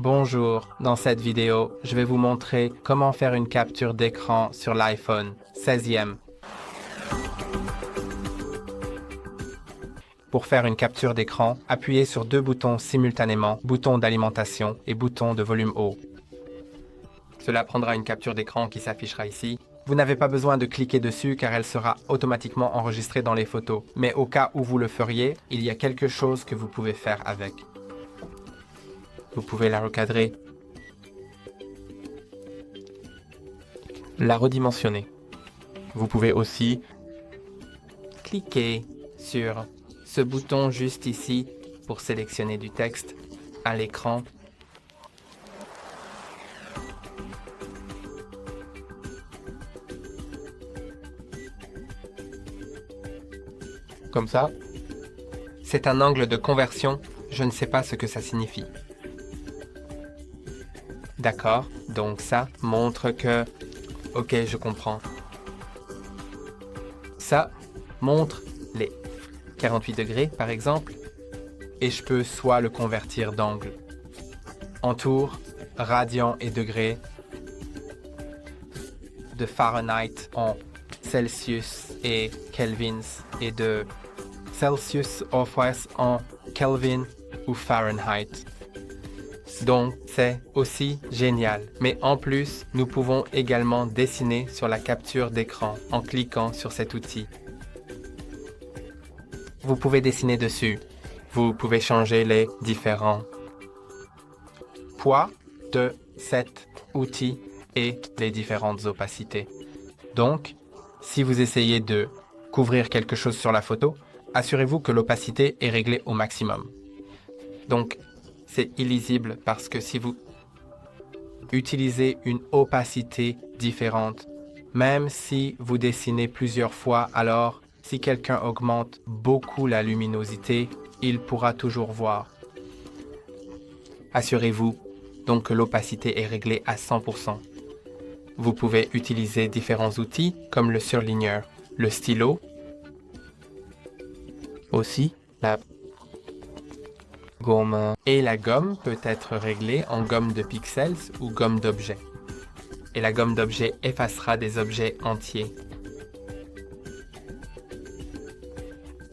Bonjour, dans cette vidéo, je vais vous montrer comment faire une capture d'écran sur l'iPhone 16e. Pour faire une capture d'écran, appuyez sur deux boutons simultanément, bouton d'alimentation et bouton de volume haut. Cela prendra une capture d'écran qui s'affichera ici. Vous n'avez pas besoin de cliquer dessus car elle sera automatiquement enregistrée dans les photos. Mais au cas où vous le feriez, il y a quelque chose que vous pouvez faire avec. Vous pouvez la recadrer, la redimensionner. Vous pouvez aussi cliquer sur ce bouton juste ici pour sélectionner du texte à l'écran. Comme ça. C'est un angle de conversion, je ne sais pas ce que ça signifie. D'accord, donc ça montre que... Ok, je comprends. Ça montre les 48 degrés, par exemple, et je peux soit le convertir d'angle. Entour, radians et degrés, de Fahrenheit en Celsius et Kelvins, et de Celsius en Kelvin ou Fahrenheit. Donc, c'est aussi génial. Mais en plus, nous pouvons également dessiner sur la capture d'écran en cliquant sur cet outil. Vous pouvez dessiner dessus. Vous pouvez changer les différents poids de cet outil et les différentes opacités. Donc, si vous essayez de couvrir quelque chose sur la photo, assurez-vous que l'opacité est réglée au maximum. Donc, c'est illisible parce que si vous utilisez une opacité différente, même si vous dessinez plusieurs fois, alors si quelqu'un augmente beaucoup la luminosité, il pourra toujours voir. Assurez-vous donc que l'opacité est réglée à 100%. Vous pouvez utiliser différents outils comme le surligneur, le stylo, aussi la gomme. Et la gomme peut être réglée en gomme de pixels ou gomme d'objets. Et la gomme d'objets effacera des objets entiers.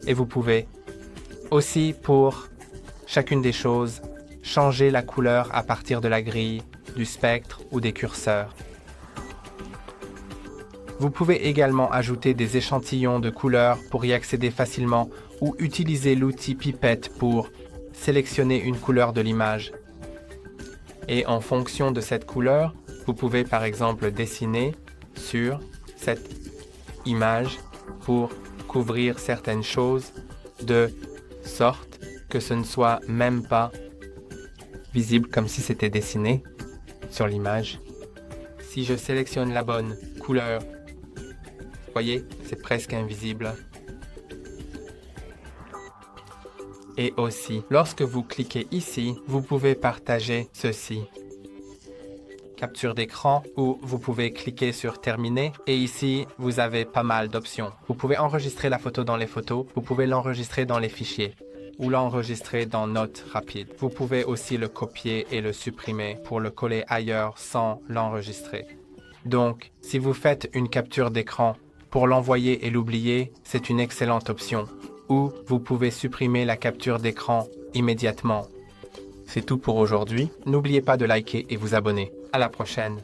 Et vous pouvez aussi, pour chacune des choses, changer la couleur à partir de la grille, du spectre ou des curseurs. Vous pouvez également ajouter des échantillons de couleurs pour y accéder facilement ou utiliser l'outil pipette pour sélectionner une couleur de l'image. Et en fonction de cette couleur, vous pouvez par exemple dessiner sur cette image pour couvrir certaines choses de sorte que ce ne soit même pas visible comme si c'était dessiné sur l'image. Si je sélectionne la bonne couleur, voyez, c'est presque invisible. Et aussi, lorsque vous cliquez ici, vous pouvez partager ceci. Capture d'écran, ou vous pouvez cliquer sur terminer. Et ici, vous avez pas mal d'options. Vous pouvez enregistrer la photo dans les photos, vous pouvez l'enregistrer dans les fichiers, ou l'enregistrer dans Notes rapides. Vous pouvez aussi le copier et le supprimer pour le coller ailleurs sans l'enregistrer. Donc, si vous faites une capture d'écran, pour l'envoyer et l'oublier, c'est une excellente option. Ou vous pouvez supprimer la capture d'écran immédiatement. C'est tout pour aujourd'hui. N'oubliez pas de liker et vous abonner. À la prochaine.